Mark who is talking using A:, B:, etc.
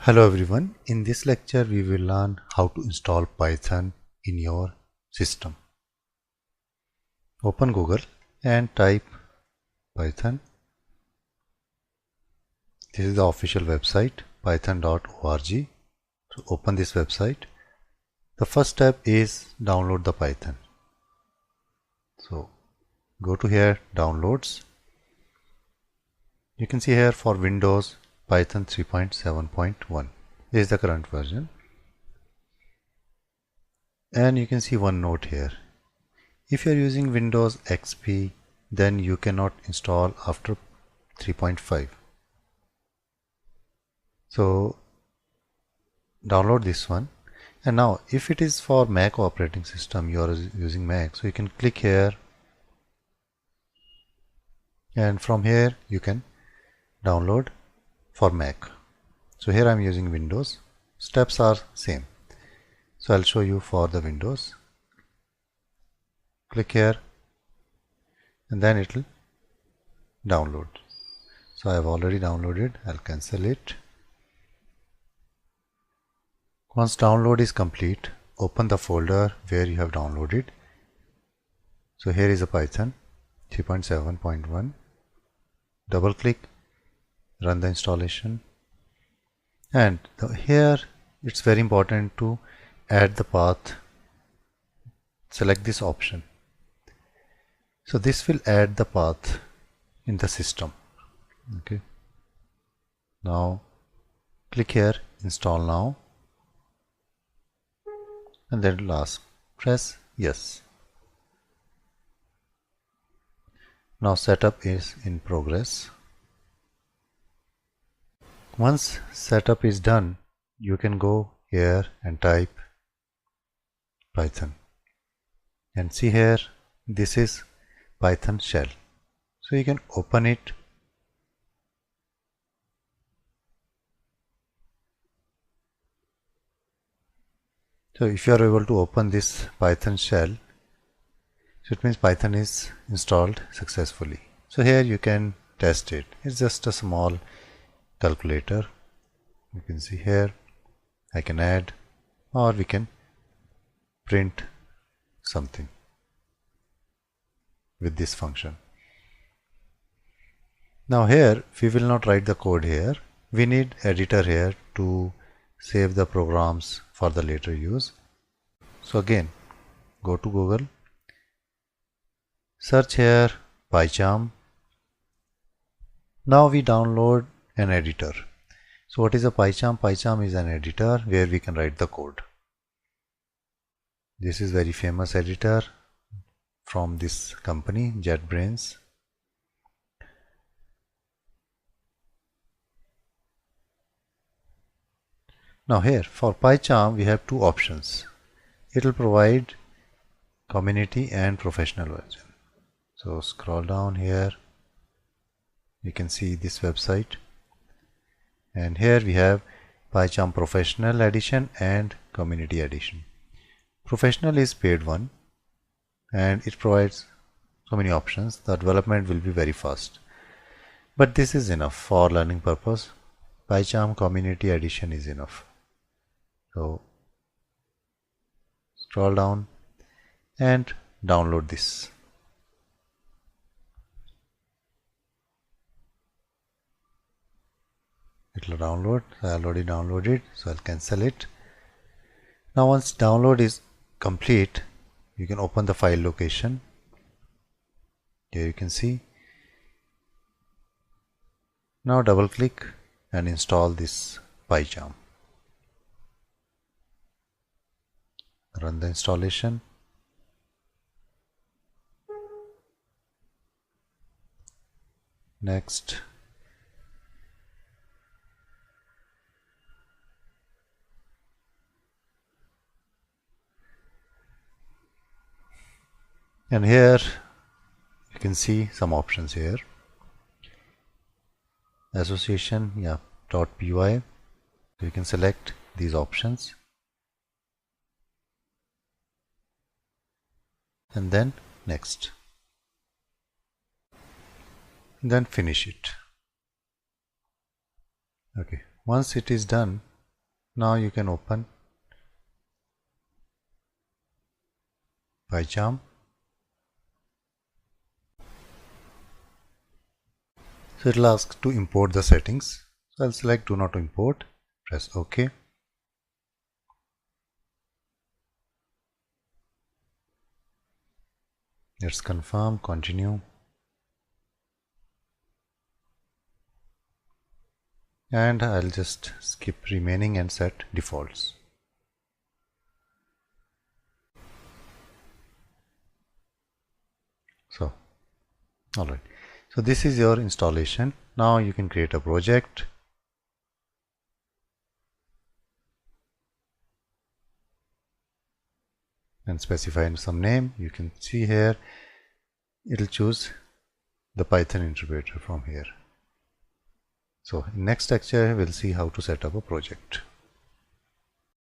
A: Hello everyone, in this lecture we will learn how to install Python in your system. Open Google and type Python. This is the official website python.org. So open this website. The first step is download the Python. So go to here, downloads. You can see here for Windows Python 3.7.1. This is the current version. And you can see one note here. If you are using Windows XP, then you cannot install after 3.5. So download this one. And now if it is for Mac operating system, you are using Mac, so you can click here, and from here you can download for Mac. So here I am using Windows. Steps are same. So I'll show you for the Windows. Click here and then it will download. So I have already downloaded. I'll cancel it. Once download is complete, open the folder where you have downloaded. So here is a Python 3.7.1. Double click, run the installation, and here it's very important to add the path. Select this option. So this will add the path in the system. Okay. Now click here, install now, and then last press yes. Now setup is in progress. Once setup is done, you can go here and type Python, and see here this is Python shell. So you can open it. So if you are able to open this Python shell, so it means Python is installed successfully. So here you can test it. It's just a small calculator. You can see here I can add, or we can print something with this function. Now here we will not write the code here. We need editor here to save the programs for the later use. So again, go to Google, search here PyCharm. Now we download an editor. So what is a PyCharm? PyCharm is an editor where we can write the code. This is very famous editor from this company, JetBrains. Now here for PyCharm we have two options. It will provide community and professional version. So scroll down here, you can see this website, and here we have PyCharm Professional Edition and Community Edition. Professional is paid one, and it provides so many options. The development will be very fast, but this is enough for learning purpose. PyCharm Community Edition is enough. So scroll down and download this. It will download. I already downloaded, so I'll cancel it. Now once download is complete, you can open the file location. Here you can see. Now double click and install this PyCharm. Run the installation. Next. And here you can see some options here. Association, yeah, .py. So you can select these options and then next. And then finish it. Okay, once it is done, Now you can open PyCharm. So it will ask to import the settings. So I'll select do not import, press OK. Let's confirm, continue. And I'll just skip remaining and set defaults. So, alright. So this is your installation. Now you can create a project. And specify some name. You can see here, it'll choose the Python interpreter from here. So in next lecture, we'll see how to set up a project.